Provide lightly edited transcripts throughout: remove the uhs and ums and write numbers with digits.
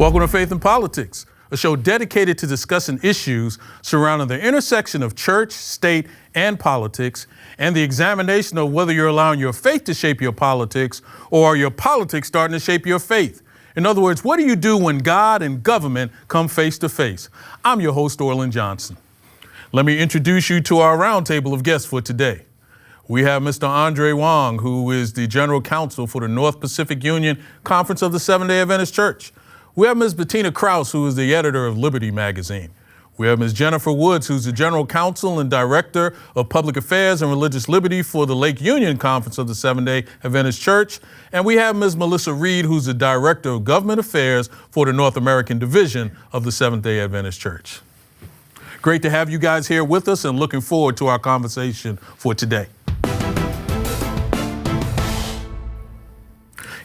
Welcome to Faith and Politics, a show dedicated to discussing issues surrounding the intersection of church, state, and politics, and the examination of whether you're allowing your faith to shape your politics or are your politics starting to shape your faith. In other words, what do you do when God and government come face to face? I'm your host, Orland Johnson. Let me introduce you to our roundtable of guests for today. We have Mr. André Wang, who is the General Counsel for the North Pacific Union Conference of the Seventh-day Adventist Church. We have Ms. Bettina Krause, who is the editor of Liberty magazine. We have Ms. Jennifer Woods, who's the General Counsel and Director of Public Affairs and Religious Liberty for the Lake Union Conference of the Seventh-day Adventist Church. And we have Ms. Melissa Reid, who's the Director of Government Affairs for the North American Division of the Seventh-day Adventist Church. Great to have you guys here with us and looking forward to our conversation for today.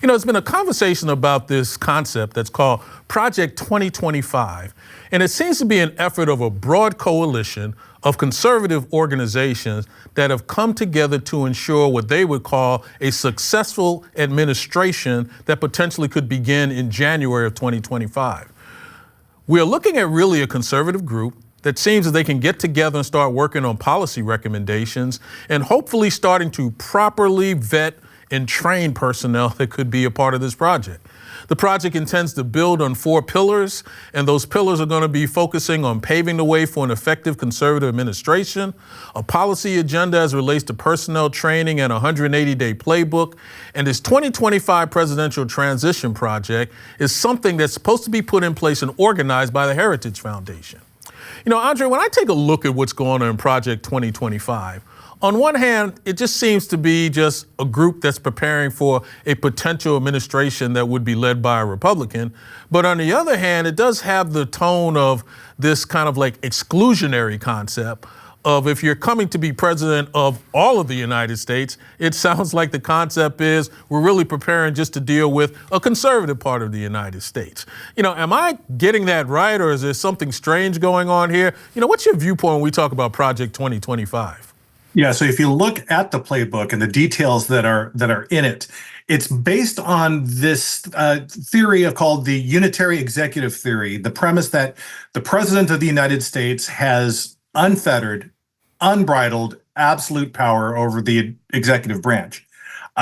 You know, it's been a conversation about this concept that's called Project 2025, and it seems to be an effort of a broad coalition of conservative organizations that have come together to ensure what they would call a successful administration that potentially could begin in January of 2025. We are looking at really a conservative group that seems that they can get together and start working on policy recommendations and hopefully starting to properly vet and train personnel that could be a part of this project. The project intends to build on 4 pillars, and those pillars are going to be focusing on paving the way for an effective conservative administration, a policy agenda as it relates to personnel training and a 180-day playbook, and this 2025 presidential transition project is something that's supposed to be put in place and organized by the Heritage Foundation. You know, André, when I take a look at what's going on in Project 2025, on one hand, it just seems to be just a group that's preparing for a potential administration that would be led by a Republican. But on the other hand, it does have the tone of this kind of like exclusionary concept of if you're coming to be president of all of the United States, it sounds like the concept is we're really preparing just to deal with a conservative part of the United States. You know, am I getting that right, or is there something strange going on here? You know, what's your viewpoint when we talk about Project 2025? Yeah, so if you look at the playbook and the details that are in it, it's based on this theory called the unitary executive theory, the premise that the president of the United States has unfettered, unbridled, absolute power over the executive branch.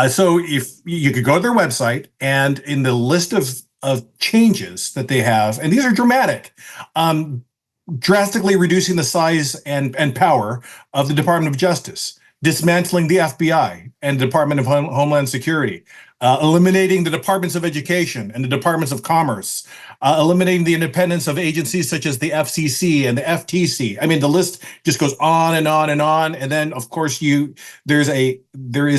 So if you could go to their website, and in the list of changes that they have, and these are dramatic, drastically reducing the size and power of the Department of Justice, dismantling the FBI and the Department of Homeland Security, eliminating the Departments of Education and the Departments of Commerce, eliminating the independence of agencies such as the FCC and the FTC. I mean, the list just goes on and on and on. And then, of course, there is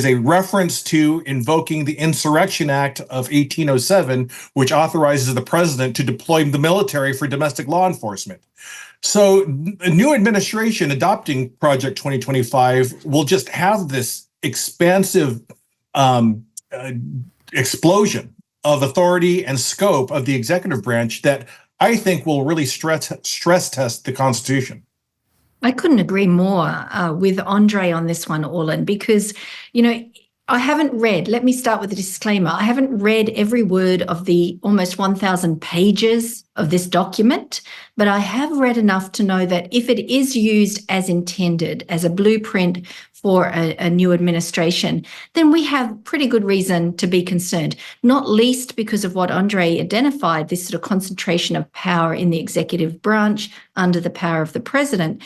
a reference to invoking the Insurrection Act of 1807, which authorizes the president to deploy the military for domestic law enforcement. So a new administration adopting Project 2025 will just have this expansive explosion of authority and scope of the executive branch that I think will really stress test the Constitution. I couldn't agree more with André on this one, Orland, because, you know, I haven't read, let me start with a disclaimer. I haven't read every word of the almost 1,000 pages of this document, but I have read enough to know that if it is used as intended, as a blueprint for a new administration, then we have pretty good reason to be concerned, not least because of what André identified, this sort of concentration of power in the executive branch under the power of the president,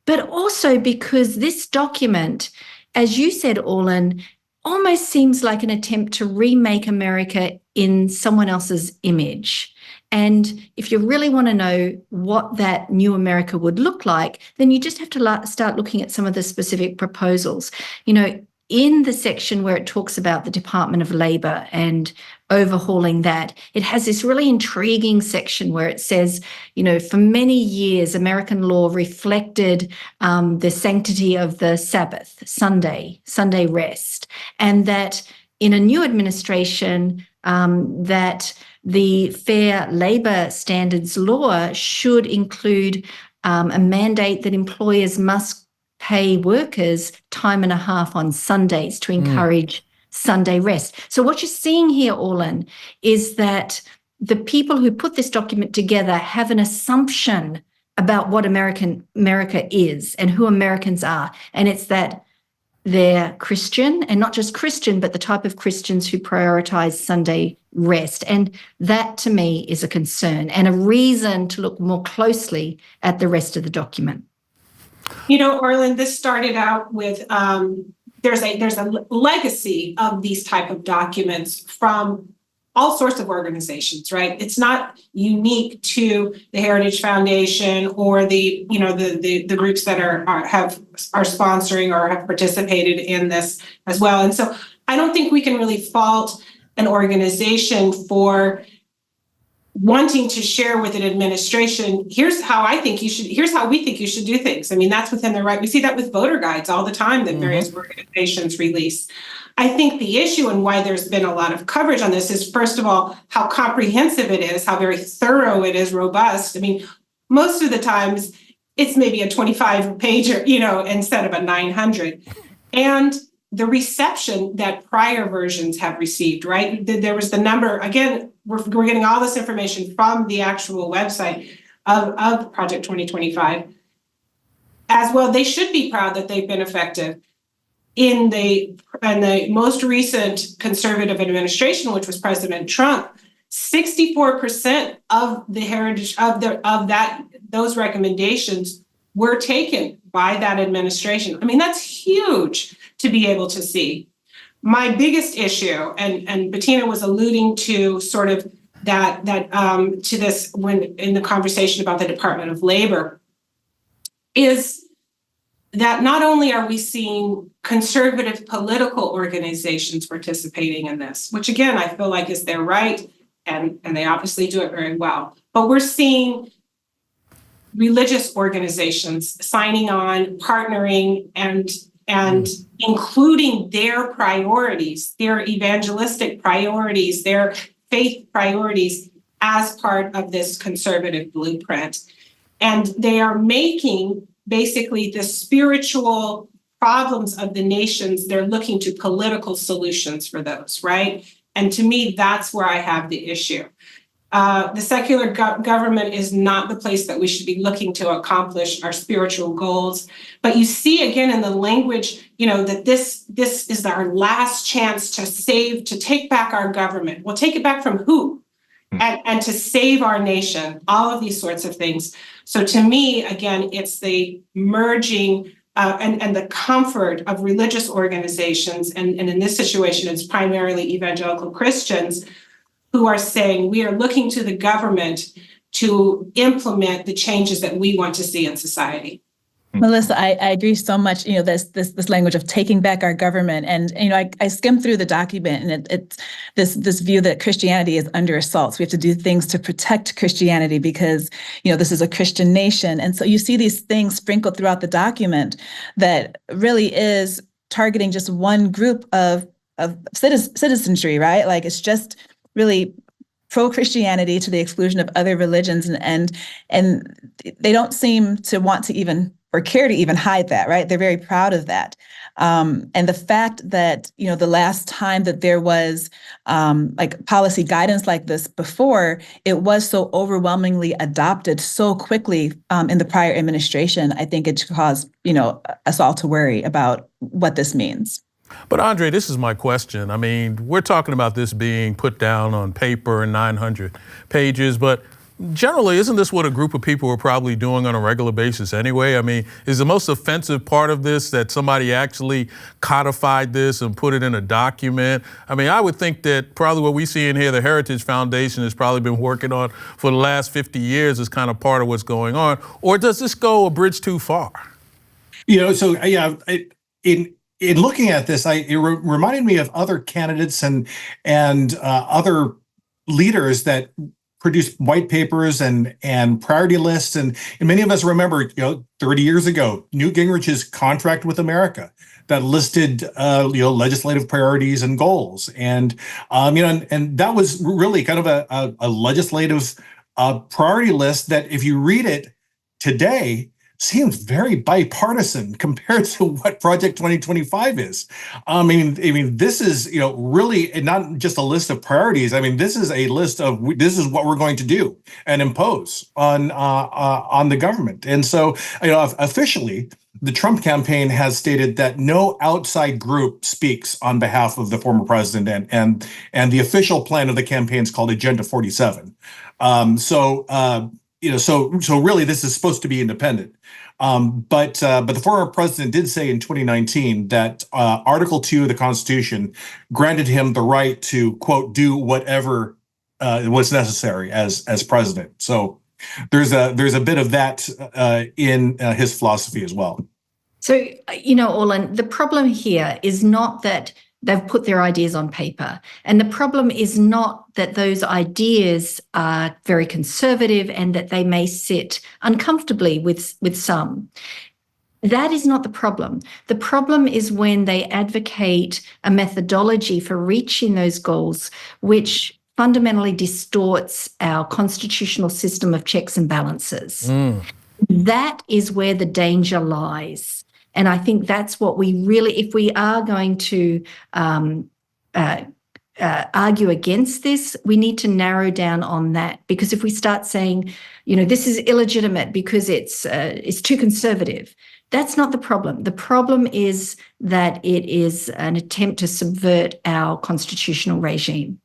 but also because this document, as you said, Orland, almost seems like an attempt to remake America in someone else's image. And if you really want to know what that new America would look like, then you just have to start looking at some of the specific proposals. You know, in the section where it talks about the Department of Labor and overhauling that, it has this really intriguing section where it says, you know, for many years, American law reflected the sanctity of the Sabbath, Sunday rest, and that in a new administration, that the Fair Labor Standards law should include a mandate that employers must pay workers time and a half on Sundays to encourage Sunday rest. So what you're seeing here, Orland, is that the people who put this document together have an assumption about what America is and who Americans are. And it's that they're Christian, and not just Christian, but the type of Christians who prioritize Sunday rest. And that, to me, is a concern and a reason to look more closely at the rest of the document. Orland, this started out with there's a legacy of these type of documents from all sorts of organizations, right? It's not unique to the Heritage Foundation or the groups that are sponsoring or have participated in this as well. And so I don't think we can really fault an organization for wanting to share with an administration, here's how we think you should do things. I mean, that's within their right. We see that with voter guides all the time that various organizations release. I think the issue and why there's been a lot of coverage on this is, first of all, how comprehensive it is, how very thorough it is, robust. I mean, most of the times it's maybe a 25-pager, instead of a 900. And the reception that prior versions have received, right? There was the number, again, we're getting all this information from the actual website of Project 2025 as well. They should be proud that they've been effective. In the most recent conservative administration, which was President Trump, 64% of the heritage those recommendations were taken by that administration. I mean, that's huge to be able to see. My biggest issue, and Bettina was alluding to sort of that to this when in the conversation about the Department of Labor, is that not only are we seeing conservative political organizations participating in this, which again, I feel like is their right, and they obviously do it very well, but we're seeing religious organizations signing on, partnering, and including their priorities, their evangelistic priorities, their faith priorities as part of this conservative blueprint. And they are making basically the spiritual problems of the nations, they're looking to political solutions for those, right? And to me, that's where I have the issue. The secular government is not the place that we should be looking to accomplish our spiritual goals. But you see again in the language, that this is our last chance to take back our government. Well, take it back from who? And to save our nation, all of these sorts of things. So to me, again, it's the merging and the comfort of religious organizations. And in this situation, it's primarily evangelical Christians who are saying we are looking to the government to implement the changes that we want to see in society. Melissa, I agree so much. This language of taking back our government, and I skimmed through the document, and it's this view that Christianity is under assault. So we have to do things to protect Christianity because this is a Christian nation, and so you see these things sprinkled throughout the document that really is targeting just one group of citizenry, right? Like it's just really pro-Christianity to the exclusion of other religions, and they don't seem to want to even or care to even hide that, right? They're very proud of that. And the fact that, the last time that there was like policy guidance like this before, it was so overwhelmingly adopted so quickly in the prior administration, I think it caused, us all to worry about what this means. But André, this is my question. I mean, we're talking about this being put down on paper in 900 pages, but generally, isn't this what a group of people are probably doing on a regular basis anyway? I mean, is the most offensive part of this that somebody actually codified this and put it in a document? I mean, I would think that probably what we see in here, the Heritage Foundation has probably been working on for the last 50 years is kind of part of what's going on. Or does this go a bridge too far? In looking at this, it reminded me of other candidates and other leaders that produced white papers and priority lists, and many of us remember, 30 years ago, Newt Gingrich's Contract with America that listed, legislative priorities and goals, and that was really kind of a legislative priority list that, if you read it today, seems very bipartisan compared to what Project 2025 is. I mean, this is, really not just a list of priorities. I mean, this is a list of, this is what we're going to do and impose on the government. And so, officially, the Trump campaign has stated that no outside group speaks on behalf of the former president, and the official plan of the campaign is called Agenda 47. So really, this is supposed to be independent. But the former president did say in 2019 that Article 2 of the Constitution granted him the right to, quote, do whatever was necessary as president. So there's a bit of that in his philosophy as well. So, Orlin, the problem here is not that they've put their ideas on paper. And the problem is not that those ideas are very conservative and that they may sit uncomfortably with some. That is not the problem. The problem is when they advocate a methodology for reaching those goals, which fundamentally distorts our constitutional system of checks and balances. That is where the danger lies. And I think that's what we really, if we are going to argue against this, we need to narrow down on that. Because if we start saying, this is illegitimate because it's too conservative, that's not the problem. The problem is that it is an attempt to subvert our constitutional regime.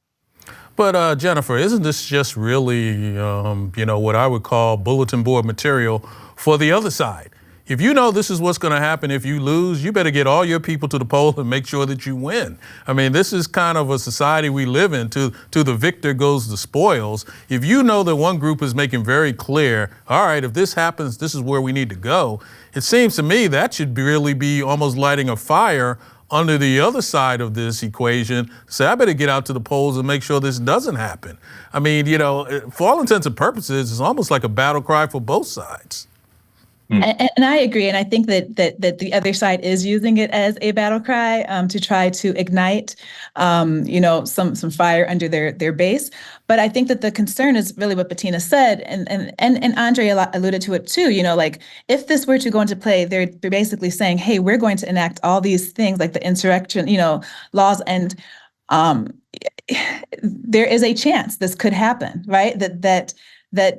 But Jennifer, isn't this just really, what I would call bulletin board material for the other side? If you know this is what's going to happen if you lose, you better get all your people to the poll and make sure that you win. I mean, this is kind of a society we live in. To the victor goes the spoils. If you know that one group is making very clear, all right, if this happens, this is where we need to go, it seems to me that should really be almost lighting a fire under the other side of this equation. Say, I better get out to the polls and make sure this doesn't happen. I mean, for all intents and purposes, it's almost like a battle cry for both sides. And I agree, and I think that the other side is using it as a battle cry to try to ignite, some fire under their base. But I think that the concern is really what Bettina said, and André alluded to it too. If this were to go into play, they're basically saying, hey, we're going to enact all these things like the insurrection, laws, and there is a chance this could happen, right? That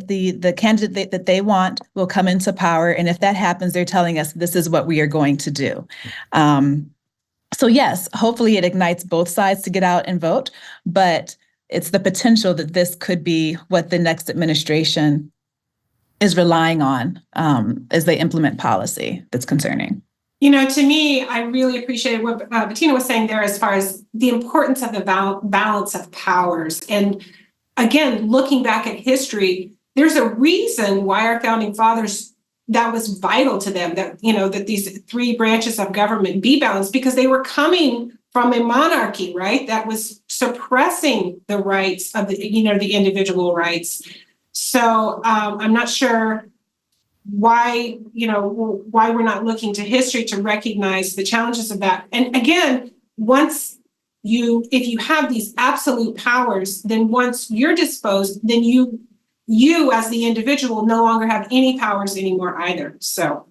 the candidate that they want will come into power. And if that happens, they're telling us this is what we are going to do. So yes, hopefully it ignites both sides to get out and vote, but it's the potential that this could be what the next administration is relying on as they implement policy that's concerning. To me, I really appreciate what Bettina was saying there as far as the importance of the balance of powers. And again, looking back at history, there's a reason why our founding fathers, that was vital to them, that these three branches of government be balanced, because they were coming from a monarchy, right? That was suppressing the rights of the individual rights. So I'm not sure why we're not looking to history to recognize the challenges of that. And again, if you have these absolute powers, then once you're disposed, then you as the individual no longer have any powers anymore either. So,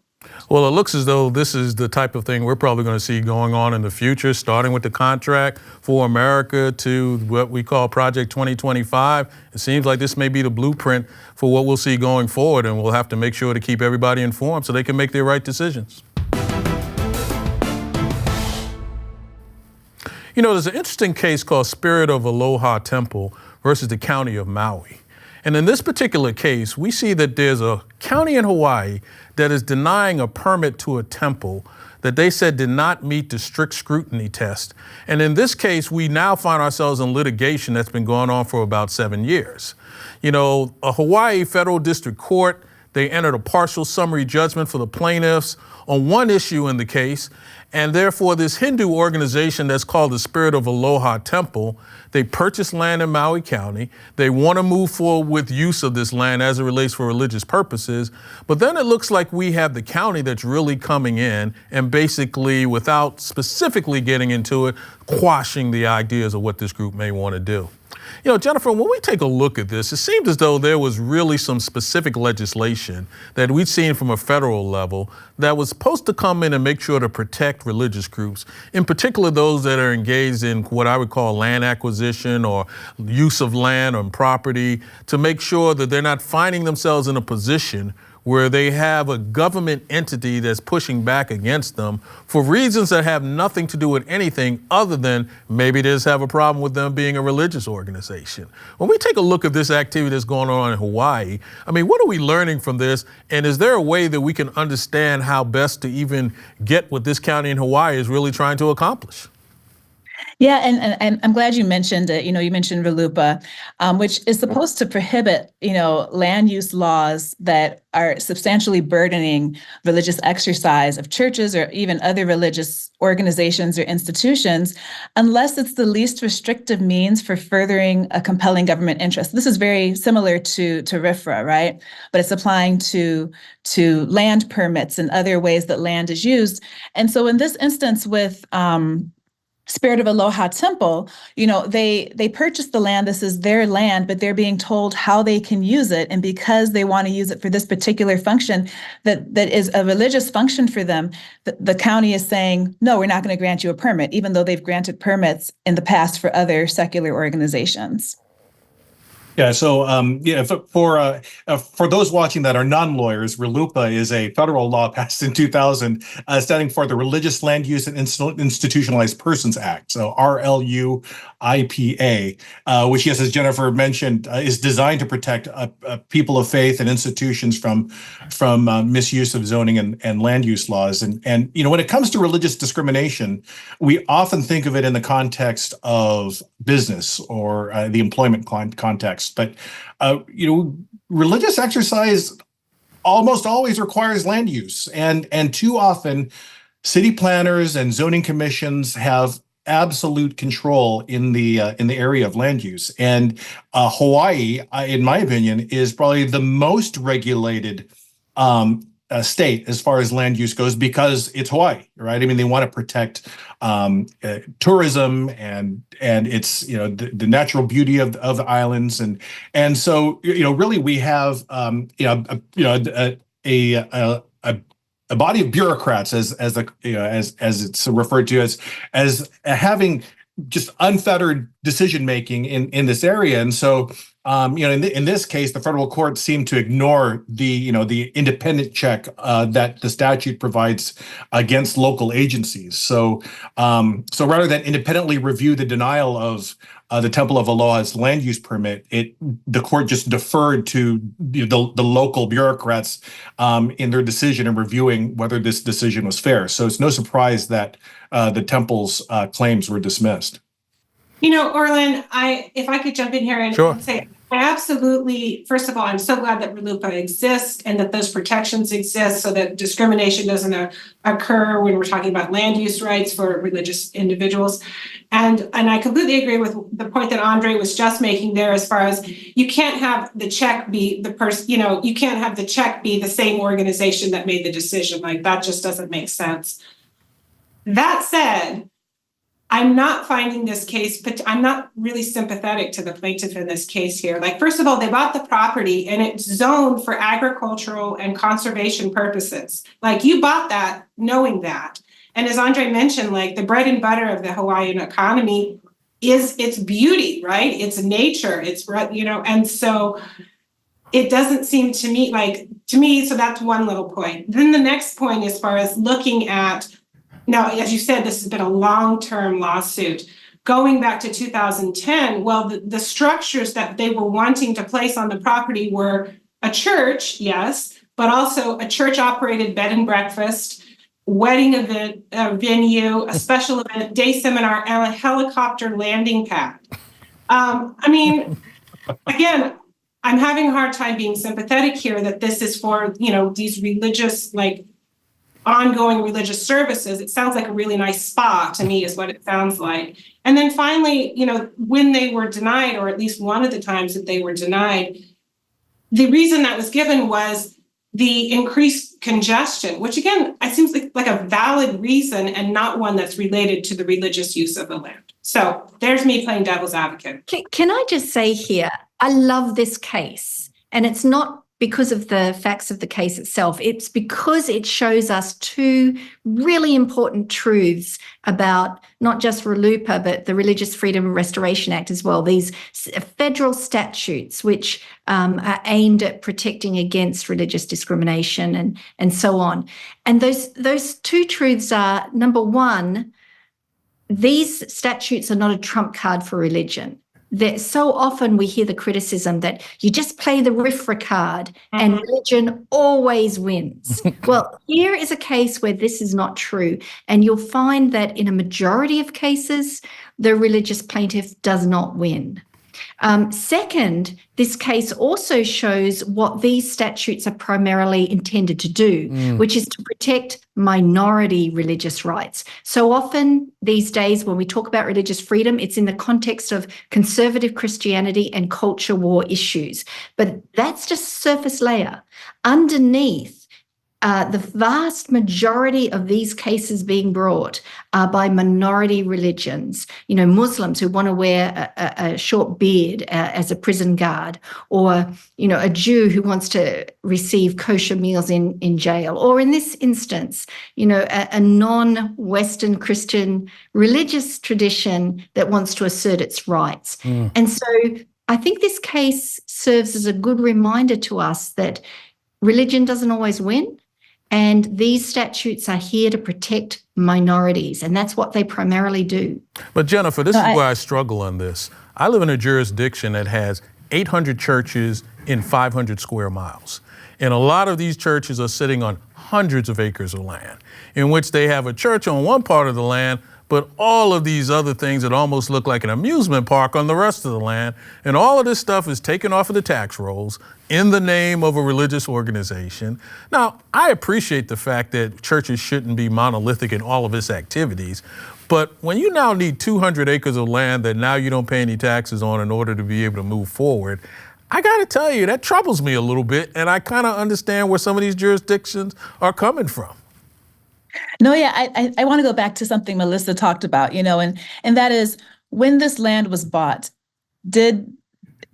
well, it looks as though this is the type of thing we're probably going to see going on in the future, starting with the contract for America to what we call Project 2025. It seems like this may be the blueprint for what we'll see going forward, and we'll have to make sure to keep everybody informed so they can make their right decisions. There's an interesting case called Spirit of Aloha Temple versus the county of Maui. And in this particular case, we see that there's a county in Hawaii that is denying a permit to a temple that they said did not meet the strict scrutiny test. And in this case, we now find ourselves in litigation that's been going on for about 7 years. A Hawaii federal district court, they entered a partial summary judgment for the plaintiffs on one issue in the case. And therefore, this Hindu organization that's called the Spirit of Aloha Temple, they purchased land in Maui County. They want to move forward with use of this land as it relates for religious purposes. But then it looks like we have the county that's really coming in and basically, without specifically getting into it, quashing the ideas of what this group may want to do. Jennifer, when we take a look at this, it seems as though there was really some specific legislation that we've seen from a federal level that was supposed to come in and make sure to protect religious groups, in particular those that are engaged in what I would call land acquisition or use of land or property, to make sure that they're not finding themselves in a position where they have a government entity that's pushing back against them for reasons that have nothing to do with anything other than maybe they just have a problem with them being a religious organization. When we take a look at this activity that's going on in Hawaii, I mean, what are we learning from this? And is there a way that we can understand how best to even get what this county in Hawaii is really trying to accomplish? Yeah, and I'm glad you mentioned it. You mentioned RLUIPA, which is supposed to prohibit, land use laws that are substantially burdening religious exercise of churches or even other religious organizations or institutions, unless it's the least restrictive means for furthering a compelling government interest. This is very similar to RFRA, right? But it's applying to land permits and other ways that land is used. And so in this instance with Spirit of Aloha Temple, they purchased the land. This is their land, but they're being told how they can use it. And because they want to use it for this particular function that is a religious function for them, the county is saying, no, we're not going to grant you a permit, even though they've granted permits in the past for other secular organizations. Yeah. So, for those watching that are non-lawyers, RLUIPA is a federal law passed in 2000, standing for the Religious Land Use and Institutionalized Persons Act. So RLUIPA, which, yes, as Jennifer mentioned, is designed to protect people of faith and institutions from misuse of zoning and land use laws. And when it comes to religious discrimination, we often think of it in the context of business or the employment context. But, religious exercise almost always requires land use. And too often, city planners and zoning commissions have absolute control in the area of land use. And Hawaii, in my opinion, is probably the most regulated state as far as land use goes, because it's Hawaii, right? I mean, they want to protect tourism and it's the natural beauty of the islands, and so really we have a body of bureaucrats as it's referred to as having just unfettered decision making in this area. And so in this case, the federal court seemed to ignore the independent check that the statute provides against local agencies. So rather than independently review the denial of the Temple of Aloha's land use permit, the court just deferred to the local bureaucrats in their decision and reviewing whether this decision was fair. So it's no surprise that the temple's claims were dismissed. Orlin, if I could jump in here and say, absolutely, first of all, I'm so glad that RLUIPA exists and that those protections exist so that discrimination doesn't occur when we're talking about land use rights for religious individuals. And I completely agree with the point that André was just making there, as far as you can't have the check be the person, you can't have the check be the same organization that made the decision. Like, that just doesn't make sense. That said, I'm not finding this case, but I'm not really sympathetic to the plaintiff in this case here. Like, first of all, they bought the property and it's zoned for agricultural and conservation purposes. Like, you bought that knowing that. And as André mentioned, like, the bread and butter of the Hawaiian economy is its beauty, right? It's nature, and so it doesn't seem to me, so that's one little point. Then the next point, as far as looking at, now, as you said, this has been a long-term lawsuit. Going back to 2010, well, the structures that they were wanting to place on the property were a church, yes, but also a church-operated bed and breakfast, wedding event venue, a special event, day seminar, and a helicopter landing pad. Again, I'm having a hard time being sympathetic here that this is for, these religious, ongoing religious services. It sounds like a really nice spa to me, is what it sounds like. And then finally, when they were denied, or at least one of the times that they were denied, the reason that was given was the increased congestion, which again, it seems like a valid reason and not one that's related to the religious use of the land. So there's me playing devil's advocate. Can I just say here, I love this case, and it's not because of the facts of the case itself. It's because it shows us two really important truths about not just RLUIPA, but the Religious Freedom Restoration Act as well. These federal statutes which are aimed at protecting against religious discrimination and so on. And those two truths are, number one, these statutes are not a trump card for religion. That so often we hear the criticism that you just play the RFRA card and religion always wins. Well, here is a case where this is not true. And you'll find that in a majority of cases, the religious plaintiff does not win. Second, this case also shows what these statutes are primarily intended to do, which is to protect minority religious rights. So often these days when we talk about religious freedom, it's in the context of conservative Christianity and culture war issues. But that's just surface layer. Underneath, the vast majority of these cases being brought are by minority religions, Muslims who want to wear a short beard as a prison guard, or, a Jew who wants to receive kosher meals in jail, or in this instance, a non-Western Christian religious tradition that wants to assert its rights. And so I think this case serves as a good reminder to us that religion doesn't always win. And these statutes are here to protect minorities, and that's what they primarily do. But Jennifer, this is where I struggle on this. I live in a jurisdiction that has 800 churches in 500 square miles. And a lot of these churches are sitting on hundreds of acres of land, in which they have a church on one part of the land, but all of these other things that almost look like an amusement park on the rest of the land. And all of this stuff is taken off of the tax rolls in the name of a religious organization. Now, I appreciate the fact that churches shouldn't be monolithic in all of its activities, but when you now need 200 acres of land that now you don't pay any taxes on in order to be able to move forward, I got to tell you, that troubles me a little bit, and I kind of understand where some of these jurisdictions are coming from. No, yeah, I want to go back to something Melissa talked about, and that is, when this land was bought, did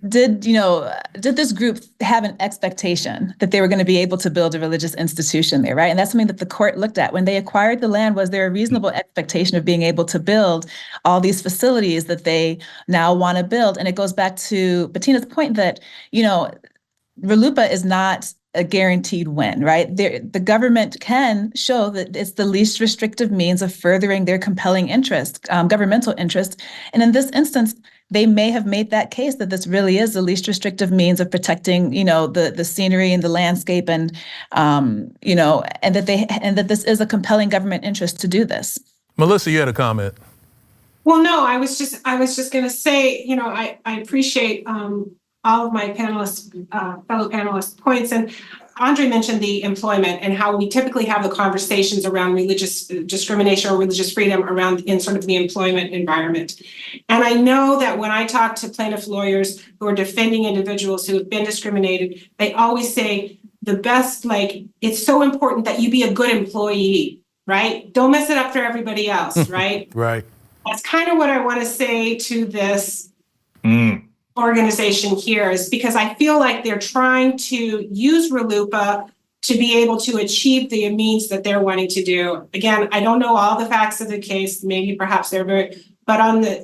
this group have an expectation that they were going to be able to build a religious institution there, right? And that's something that the court looked at. When they acquired the land, was there a reasonable expectation of being able to build all these facilities that they now want to build? And it goes back to Bettina's point that, RLUIPA is not a guaranteed win, right? The government can show that it's the least restrictive means of furthering their compelling interest, governmental interest. And in this instance, they may have made that case that this really is the least restrictive means of protecting, the scenery and the landscape, and and that this is a compelling government interest to do this. Melissa, you had a comment. Well, no, I was just going to say, I appreciate all of my fellow panelists' points. And André mentioned the employment and how we typically have the conversations around religious discrimination or religious freedom around in sort of the employment environment. And I know that when I talk to plaintiff lawyers who are defending individuals who have been discriminated, they always say the best, it's so important that you be a good employee, right? Don't mess it up for everybody else, right? Right. That's kind of what I want to say to this organization here, is because I feel like they're trying to use RLUIPA to be able to achieve the means that they're wanting to do. Again, I don't know all the facts of the case. Maybe perhaps they're but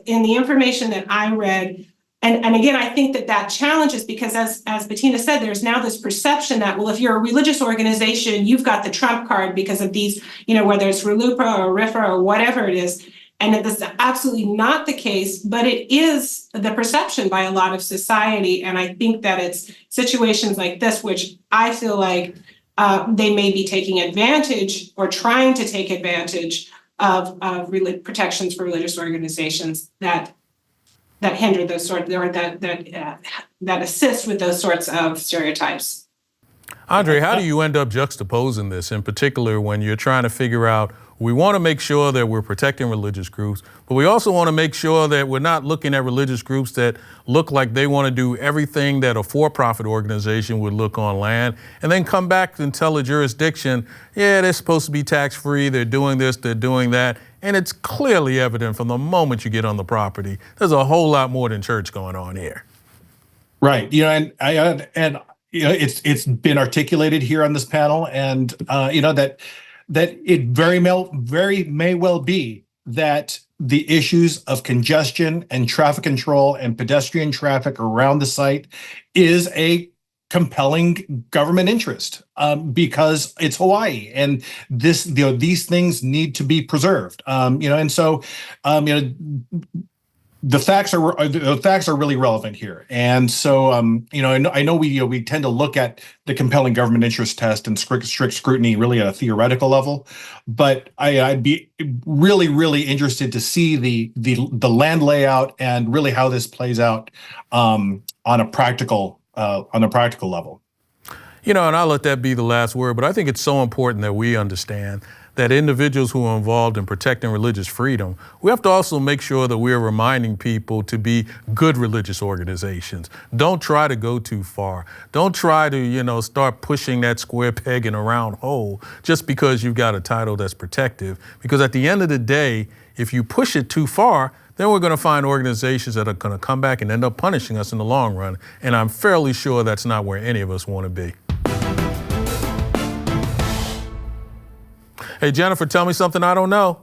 in the information that I read, and again, I think that challenges, because as Bettina said, there's now this perception that, well, if you're a religious organization, you've got the trump card because of these, whether it's RLUIPA or RFRA or whatever it is. And this is absolutely not the case, but it is the perception by a lot of society. And I think that it's situations like this, which I feel like they may be taking advantage or trying to take advantage of protections for religious organizations that hinder those sorts, or that assist with those sorts of stereotypes. André, how do you end up juxtaposing this, in particular when you're trying to figure out, we want to make sure that we're protecting religious groups, but we also want to make sure that we're not looking at religious groups that look like they want to do everything that a for-profit organization would look on land, and then come back and tell a jurisdiction, yeah, they're supposed to be tax-free, they're doing this, they're doing that, And it's clearly evident from the moment you get on the property, there's a whole lot more than church going on here. Right. It's been articulated here on this panel, and that it very may well be that the issues of congestion and traffic control and pedestrian traffic around the site is a compelling government interest, because it's Hawaii, and these things need to be preserved. The facts are really relevant here, and so I know we tend to look at the compelling government interest test and strict scrutiny really at a theoretical level, but I'd be really interested to see the land layout and really how this plays out on a practical level. And I'll let that be the last word, but I think it's so important that we understand that individuals who are involved in protecting religious freedom, we have to also make sure that we're reminding people to be good religious organizations. Don't try to go too far. Don't try to, start pushing that square peg in a round hole just because you've got a title that's protective. Because at the end of the day, if you push it too far, then we're going to find organizations that are going to come back and end up punishing us in the long run. And I'm fairly sure that's not where any of us want to be. Hey, Jennifer, tell me something I don't know.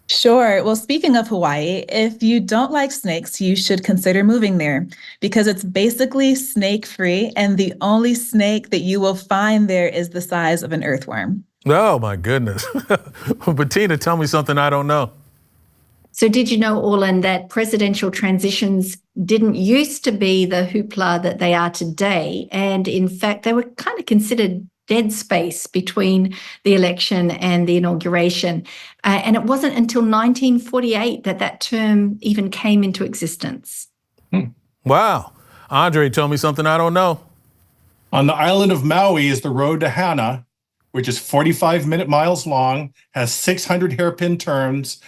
Sure. Well, speaking of Hawaii, if you don't like snakes, you should consider moving there because it's basically snake-free, and the only snake that you will find there is the size of an earthworm. Oh, my goodness. Bettina, tell me something I don't know. So did you know, Orland, that presidential transitions didn't used to be the hoopla that they are today? And in fact, they were kind of considered dead space between the election and the inauguration. And it wasn't until 1948 that term even came into existence. Wow. André, tell me something I don't know. On the island of Maui is the road to Hana, which is 45 miles long, has 600 hairpin turns,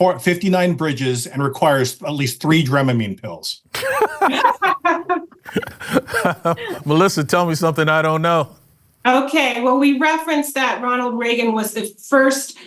59 bridges, and requires at least 3 Dramamine pills. Melissa, tell me something I don't know. Okay, well, we referenced that Ronald Reagan was the first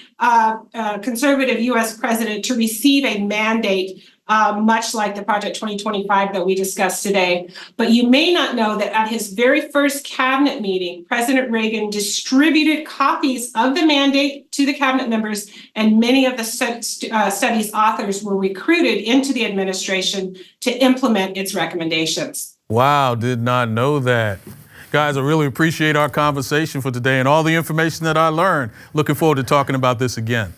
conservative U.S. president to receive a mandate, much like the Project 2025 that we discussed today. But you may not know that at his very first cabinet meeting, President Reagan distributed copies of the mandate to the cabinet members, and many of the study's authors were recruited into the administration to implement its recommendations. Wow, did not know that. Guys, I really appreciate our conversation for today and all the information that I learned. Looking forward to talking about this again.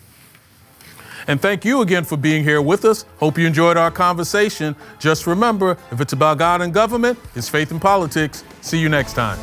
And thank you again for being here with us. Hope you enjoyed our conversation. Just remember, if it's about God and government, it's faith and politics. See you next time.